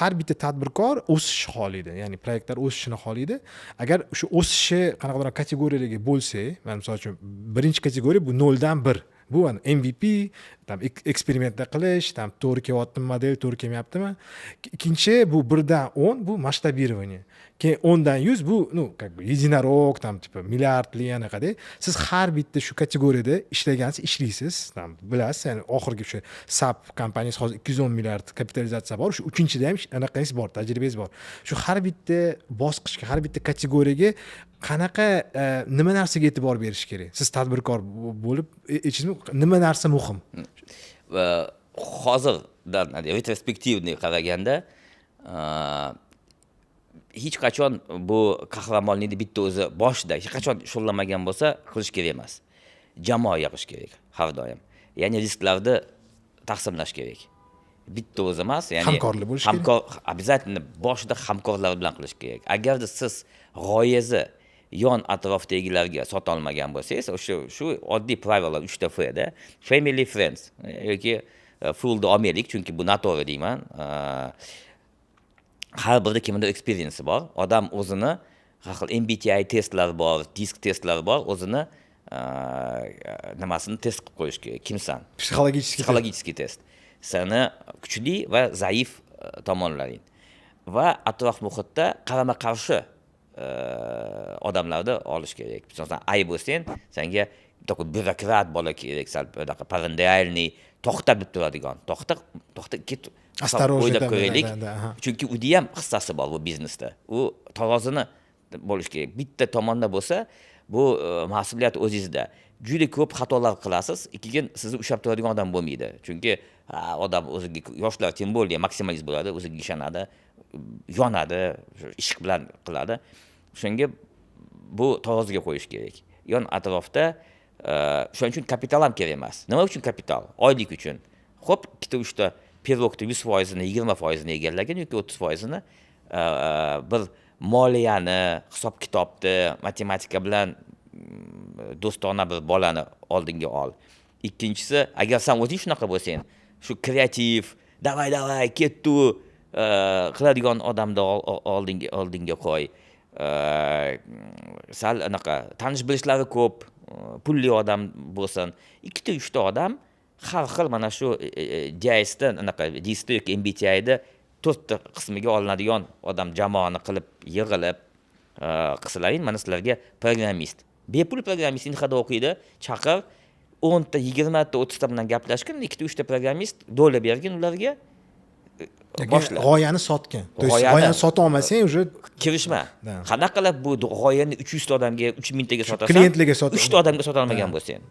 har bitta tadbirkor o'sish xohlaydi, ya'ni proyektlar o'sishini xohlaydi. Agar shu o'sishi qanaqadir kategoriyalarga bo'lsa, mana misol uchun birinchi kategoriya bu 0 dan 1. Bu MVP, tam eksperimentlar qilish, tam to'g'ri kelyapti model, to'g'ri kelmayaptimi. Ikkinchi bu 1 dan 10, bu masshtabирование. Keyin 10 dan 100 bu, как бы единорог, tam tipi milliardli anaqada. Siz har bitta shu kategoriyada ishlagansiz, ishlaysiz, tam bilasiz, ya'ni oxirgi shu SAP kompaniyasi hozir 210 milliard kapitalizatsiya bor. Shu 3-chida ham anaqangiz bor, tajribangiz bor. Shu har bitta bosqichga, har bitta kategoriyaga qanaqa nima narsaga e'tibor berish kerak? Siz tadbirkor bo'lib aytisizmi, nima narsa muhim? Hozirdan retrospektivniy qaraganda hech qachon bu qahramonlikni bitta o'zi boshida hech qachon shug'ullanmagan bo'lsa qilish kerak emas. Jamoa yig'ish kerak har doim. Ya'ni risklarni taqsimlash kerak. Bitta o'zi emas, ya'ni hamkorlik bo'lishi kerak. Обязательно boshida hamkorlar bilan qilish kerak. Agarda siz g'oyangizni yon atrofdagilarga sota olmagan bo'lsangiz, shu oddiy pravilalar 3 ta F da, family, friends yoki full omiylik, chunki bu noto'g'ri deyman. Har birida kimdir experience bor. Odam o'zini har xil MBTI testlar bor, disk testlar bor, o'zini nimasini test qilib qo'yish kerak. Kimsan? Psixologический test. Seni kuchli va zaif tomonlaring va atrof muhitda qarama-qarshi odamlarni olish kerak. Masalan, ay bo'lsang, senga такой bürokrat bola kerak, sal bunaqa paranoyalniy, to'xtab turadigan. To'xta ket. O'ylab ko'raylik. Chunki u ham hissasi bor bu biznesda. U tarozini bo'lish kerak. Bitta tomonda bo'lsa, bu mas'uliyat o'zingizda. Juda ko'p xatolar qilasiz, keyin sizni ushlab turadigan odam bo'lmaydi. Chunki odam o'ziga, yoshlar tim bo'ldi, maksimalist bo'ladi, o'ziga ishonadi, yonadi, ishq bilan qiladi. Shunga bu taroziga qo'yish kerak. Yon atrofda shuning uchun kapital ham kerak emas. Nima uchun kapital? Oylik uchun. Xo'p, ikkita uchta pirogni 100%ni, 20%ni egallagan yoki 30%ni bir moliyani, hisob-kitobni, matematika bilan do'stona bir bolani oldinga ol. Ikkinchisi, agar sen o'zing shunaqa bo'lsang, shu kreativ, davay ketdi qiladigan odamni oldinga qo'y. Sal anaqa tanish bilishlari ko'p, pulli odam bo'lsin. 2-3 ta odam har xil mana shu DIS'dan anaqa DIS'da yoki MBTI'da 4 ta qismiga olinadigan odam jamoani qilib yig'ilib qilsalaring, mana sizlarga programmist. Bepul programmist inhada o'qiydi, chaqir 10 ta, 20 ta, 30 ta bilan gaplashgan, 2-3 ta programmist do'la bergin ularga. Boshla. G'oyani sotgan. G'oyani sota olmasang, уже kirishma. Qanaqalab bu g'oyani 300 ta odamga, 3000 taga sotasan, klientlarga sotasan, 3 ta odamga sota olmagan bo'lsang.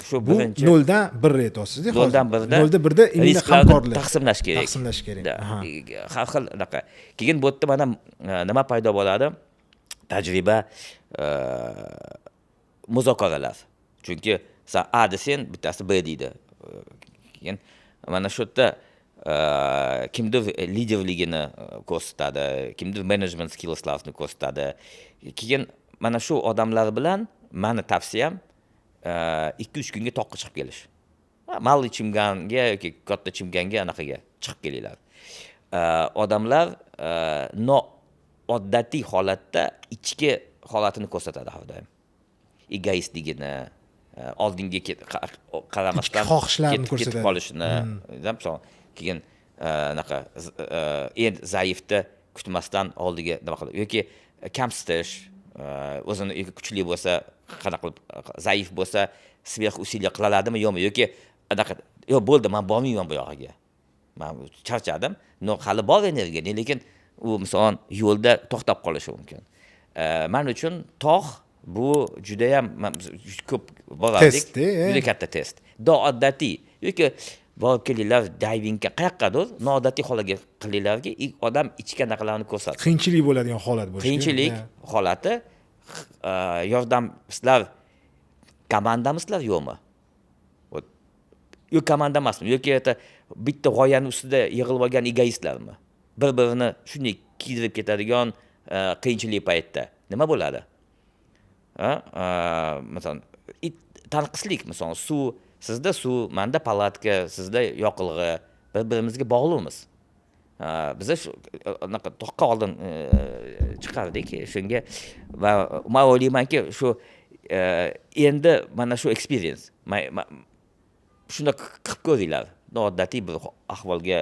Shu birinchi 0 dan 1 aytasiz-da, hozir. 0 dan 1da 0 da 1da immuniy hamkorlik taqsimlash kerak. Taqsimlash kerak. Har xil anaqa. Keyin bu yerda mana nima paydo bo'ladi? Tajriba, muzokaralar. Chunki sen A desen, bittasi B deydi. Keyin mana shu yerda kimdir liderligini ko'rsatadi, kimdir management skillslarni ko'rsatadi. Keyin mana shu odamlar bilan meni tavsiyam 2-3 kunga toqqa chiqib kelish. Malli chimganga yoki katta chimganga anaqaga chiqib kelinglar. Odamlar noodatiy holatda ichki holatini ko'rsatadi har doim. Egoistligini, oldinga qaramasdan xohishlarini ko'rsatadi. Ketib qolishini, masalan, keyin anaqa zaifni kutmasdan oldiga nima qiladi yoki kamsitish, o'zini kuchli bo'lsa, qanaqa qilib zaif bo'lsa, sverx усилие qiladimi yo'qmi yoki anaqa, yo'q bo'ldi, men bormayman bu yog'iga. Men charchadim, hali bor energiya, lekin u masalan yo'lda to'xtab qolishi mumkin. Men uchun tog' bu juda ham ko'p borardik, juda katta test. Noodatiy yoki borib kelinglar divingga, qayoqqadir noodatiy holaga qilinglarga, odam ichki anaqalarni ko'rsatadi. Qiyinchilik bo'ladigan holat bo'lishi. Qiyinchilik holati, yordam sizlar komandamisizlar yo'qmi? Yo'q, komanda emasmi? Yoki bitta g'oyani ustida yig'ilib olgan egoistlarmi? Bir-birini shunday kiydirib ketadigan qiyinchilik paytda nima bo'ladi? Masalan, tanqislik, masalan, sizda suv, menda palatka, sizda yoqilg'i, bir-birimizga bog'liqmiz. Biza shu anaqa to'qqa oldin chiqardik shunga va men o'ylaymanki shu endi mana shu experience shuni qilib ko'ringlar. Noodatiy bir ahvolga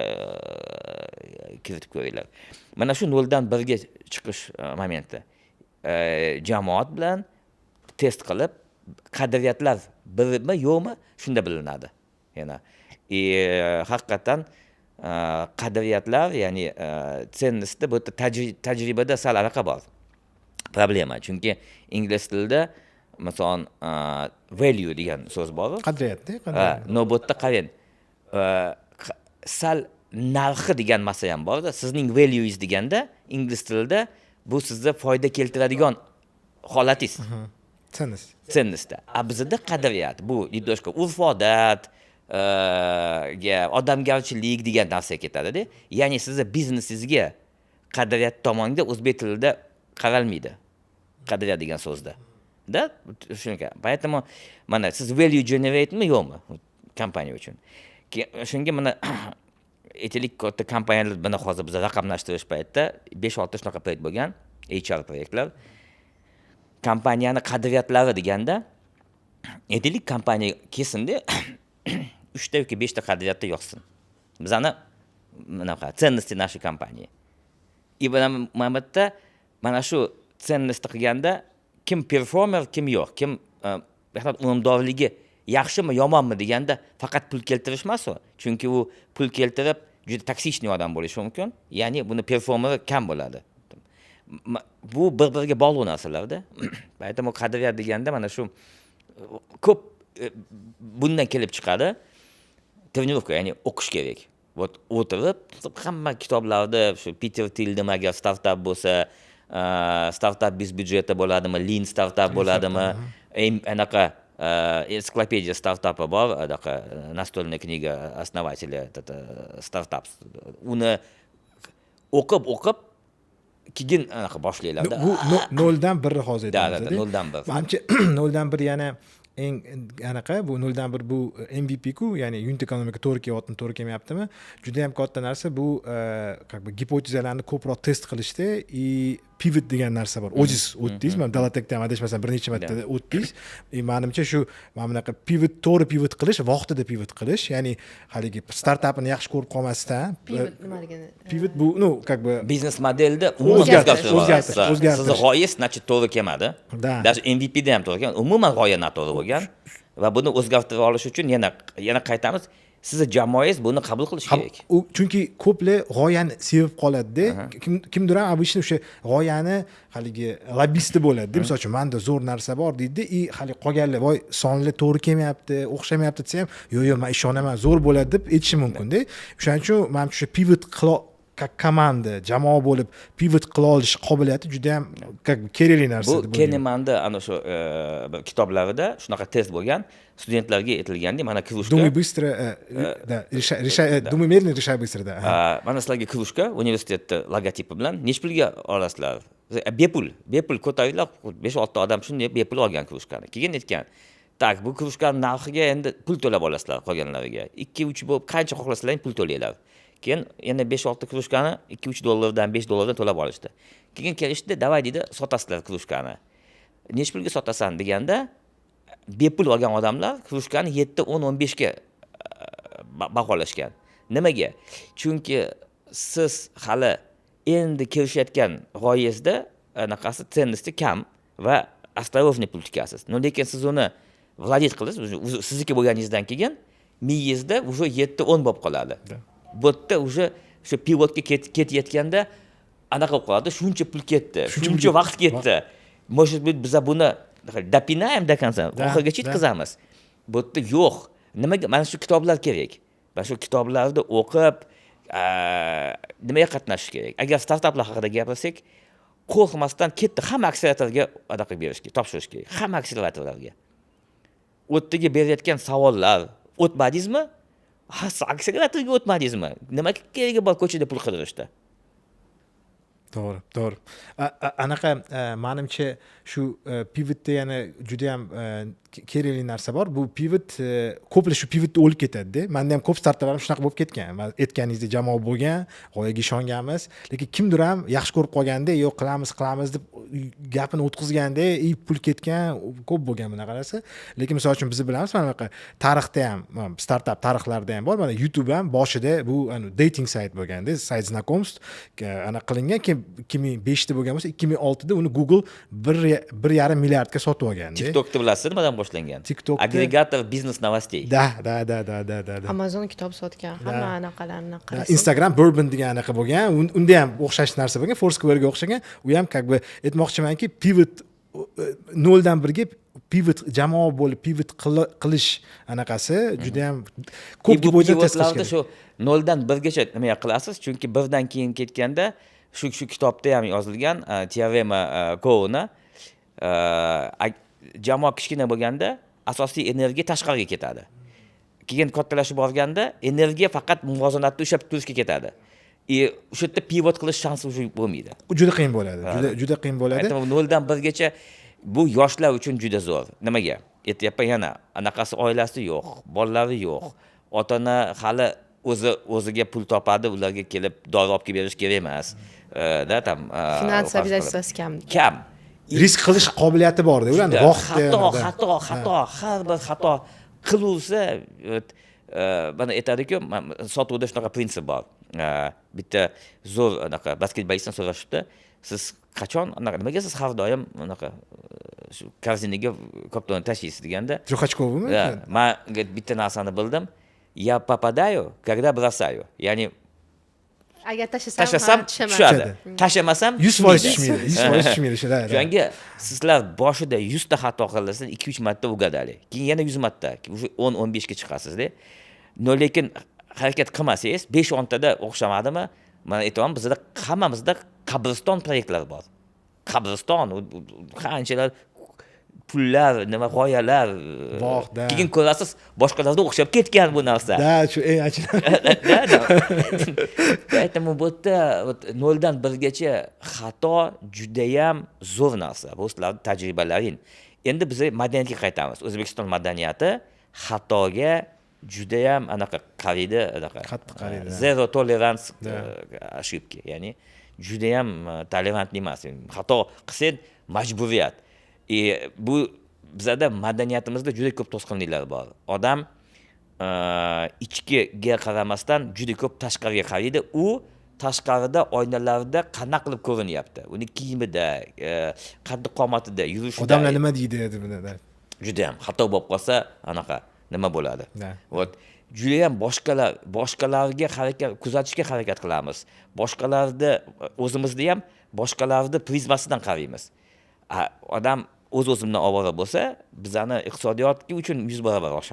kiritib ko'ringlar. Mana shu 0dan 1ga chiqish momenti. Jamoat bilan test qilib, qadriyatlar birmi, yo'qmi, shunda bilinadi. Yana haqiqatan qadriyatlar, ya'ni ценностьda bu tajribada sal anaqa bor. Problema. Chunki ingliz tilida masalan value degan so'z bor. Qadriyatda. Nobotda qarang. Sal narxi degan masala ham bor-da. Sizning values deganda ingliz tilida bu sizga foyda keltiradigan holatingiz. Ценностьda. Bizda qadriyat bu немножко urf-odat, odamgarchilik degan narsa ketadi-da. Ya'ni sizni biznesingizga qadriyat tomonda o'zbek tilida qaralmaydi. Qadriyat degan so'zda. Da, shunga. Поэтому mana siz value generate'mi yo'qmi kompaniya uchun. Shunga mana aytaylik katta kompaniyalar buni hozir biz raqamlashtirish paytida 5-6 shunaqa proyekt bo'lgan, HR proyektlar. Kompaniyani qadriyatlari deganda aytaylik kompaniya kelsin-da 3 ta yoki 5 ta qadriyatda yo'qsin. Bizani bunaqa ценности нашей компании. И mana shu ценности qilganda kim performer, kim yo'q, kim unumdorligi yaxshimi, yomonmi deganda faqat pul keltirish emas u. Chunki u pul keltirib juda toksichniy odam bo'lishi mumkin. Ya'ni buni performeri kam bo'ladi. Bu bir-biriga bog'liq narsalarda. Поэтому qadriyat deganda mana shu ko'p bundan kelib chiqadi. Trenirovka, ya'ni o'qish kerak. O'tirib, hamma kitoblarda shu Peter Thiel'da agar startup bo'lsa, startup biz byudjeti bo'ladimi, lean startup bo'ladimi, anaqa энциклопедия стартапа bor, anaqa настольная книга основателя startup. Uni o'qib keyin anaqa boshlaylar-da. Bu 0dan 1 hozir aytamiz. 0dan 1. Menimcha 0dan 1 yana eng anaqa bu 0dan 1 bu MVP ku, ya'ni unit ekonomika to'g'ri kelyaptimi, to'g'ri kelmayaptimi? Juda ham katta narsa bu, gipotezalarni ko'proq test qilishda pivot degan narsa bor. O'ziz o'tdingiz, men Dalatekda ham adashmasam bir necha marta o'tdingiz. Menimcha shu mana bunaqa to'g'ri pivot qilish, vaqtida pivot qilish, ya'ni haligi startapni yaxshi ko'rib qolmasdan pivot bu, biznes modelda o'zgartirish. Siz g'oya значит to'g'ri kelmadi. Даже MVP da ham to'g'ri kelmadi. Umuman g'oya noto'g'ri bo'lgan va buni o'zgartirib olish uchun yana qaytamiz. Sizni jamoangiz buni qabul qilishi kerak. Chunki ko'plar g'oyani sevib qoladi-da. Kimdir ham obычно o'sha g'oyani haligi lobbisti bo'ladi. Misol uchun menda zo'r narsa bor deydi, hali qolganlar voy sonlar to'g'ri kelmayapti, o'xshamayapti desa ham, yo'q, men ishonaman, zo'r bo'ladi deb aytishi mumkin-da. O'shaning uchun men shu pivot komanda, jamoa bo'lib pivot qila olish qobiliyati juda ham kerakli narsa deb o'ylayman. Bu Kahneman'da ana shu kitoblarida shunaqa test bo'lgan, studentlarga aytilganda mana krushka. Думай быстро, думай медленно, решай быстро, да. Mana sizlarga krushka universitetda logotipi bilan nech pulga olasizlar? Bepul ko'taringlar, 5-6 odam shunday bepul olgan krushkani. Keyin aytgan, "Tak, bu krushkaning narxiga endi pul to'lab olasizlar qolganlariga. 2-3 bo'lib qancha xohlasalaring pul to'laylar." Keyin yana 5-6 krushkani 2-3 dollardan 5 dollardan to'lab olishdi. Keyin kelishdi, "Davay" dedi, "sotasizlar krushkani." Nech pulga sotasan deganda, bepul olgan odamlar krushkani 7, 10, 15 ga baholashgan. Nimaga? Chunki siz hali endi kirishayotgan g'oyangizda anaqasi ценности kam va осторожный pul tikasiz. Lekin siz uni vladit qilasiz, sizniki bo'lganingizdan keyin miyangizda уже 7, 10 bo'lib qoladi. Bu yerda уже shu pivotga ketayotganda anaqa bo'lib qoladi, shuncha pul ketdi, shuncha vaqt ketdi. Может быть, biz buni dopinaем до конца, oxirigacha yetkazamiz. Bu yerda yo'q. Nimaga? Mana shu kitoblar kerak. Mana shu kitoblarni o'qib, nimaga qatnashish kerak? Agar startaplar haqida gapirsak, qo'rqmasdan ketdi, hamma akseleratorga anaqa berish kerak, topshirish kerak. Hamma akseleratorlarga. O'tdagi berayotgan savollar, o'tmadingizmi? Akseleratorga o'tmadingizmi? Nimaga keragi bor ko'chada pul qidirishda? To'g'ri. Anaqa menimcha shu pivotda yana juda ham kerakli narsa bor. Bu pivot ko'plar shu pivotni o'lib ketadi-da. Menda ham ko'p startaplar shunaqa bo'lib ketgan. Men aytganingizdek jamoa bo'lgan, g'oyaga ishonganmiz, lekin kimdir ham yaxshi ko'rib qolganda, yo'q qilamiz deb gapini o'tkazganda, pul ketgan ko'p bo'lgan bunaqa narsa. Lekin misol uchun biz bilamiz, mana bunaqa tarixda ham, startap tarixlarida ham bor. Mana YouTube ham boshida bu dating sayt bo'lganda, sayt знакомств ana qilingan, keyin 2005 da bo'lgan bo'lsa, 2006 da uni Google 1,5 milliardga sotib olgandi. TikTok'ni bilasizmi, nimadan boshlangan? TikTok'da Agregator biznes novostей. Da. Amazon kitob sotgan, hamma anaqalarni qarasa. Instagram Bourbon degan anaqa bo'lgan, unda ham o'xshash narsa bo'lgan, Foursquare'ga o'xshagan. U ham как бы aytmoqchimanki, pivot 0 dan 1 ga pivot jamoa bo'lib pivot qilish anaqasi juda ham ko'p deb o'ylayapman. Shu 0 dan 1 gacha nima qilasiz? Chunki 1 dan keyin ketganda shu kitobda ham yozilgan teorema Cohen'na jamoa kichkina bo'lganda asosiy energiya tashqariga ketadi. Keyin kattalashib borganda energiya faqat muvozanatda ushlab turishga ketadi. O'sha yerda pivot qilish shansi bo'lmaydi. Juda qiyin bo'ladi. Juda qiyin bo'ladi. Aytaman 0 dan 1 gacha bu yoshlar uchun juda zo'r. Nimaga? Aytyapman yana, anaqasi oilasi yo'q, bolalari yo'q. Ota-ona hali o'ziga pul topadi, ularga kelib dori olib kelib berish kerak emas. Finans obyektasi kam. Risk qilish qobiliyati bor-da, ularning xato, har bir xato qiluvsa, mana aytadi-ku, sotuvda shunaqa prinsip bor. Bitta zo'r anaqa basketbolistdan so'rashibdi, siz qachon nimaga siz har doim anaqa shu korзинаga koptonni tashlaysiz deganda, Трехочковыmi? Men bitta narsani bildim. Я попадаю, когда бросаю. Ya'ni agar tashlasam tushadi. Tashlamasam 100% tushmaydi. 100% tushmaydi shunday. Shunga sizlar boshida 100 ta xato qilasiz, 2-3 marta ugadali. Keyin yana 100 marta, 10-15 ga chiqasizda. Lekin harakat qilmasangiz 5-10 tada o'xshamadimi? Men aytaman, bizda hammamizda qabriston proyektlari bor. Qabriston, qanchalar pullar, nima g'oyalar bor-da. Keyin ko'rasiz, boshqalarga o'xshab ketgan bu narsa. Da, shu eng achinarli. Aytaman, bu yerda 0 dan 1 gacha xato juda ham zo'r narsa. Bu sizlarning tajribalaring. Endi biz madaniyatga qaytamiz. O'zbekiston madaniyati xatoga juda ham anaqa qaraydi, anaqa. Qattiq qaraydi. Zero tolerance ошибки. Ya'ni juda ham tolerantli emas. Xato qilsang majburiyat. Bu bizada madaniyatimizda juda ko'p to'sqinliklar bor. Odam ichkiga qaramasdan juda ko'p tashqariga qaraydi. U tashqarida oynalarda qanaqa qilib ko'rinyapti. Uni kiyimida, qaddi qomatida, yurishida. Odamlar nima deydi deb biladi. Juda ham xato bo'lib qolsa, anaqa nima bo'ladi? Juda ham boshqalarga kuzatishga harakat qilamiz. Boshqalarni o'zimizni ham boshqalarni prizmasidan qaraymiz. Odam o'z-o'zimdan ovora bo'lsa, bizani iqtisodiyotga uchun 100 barobar oshamiz.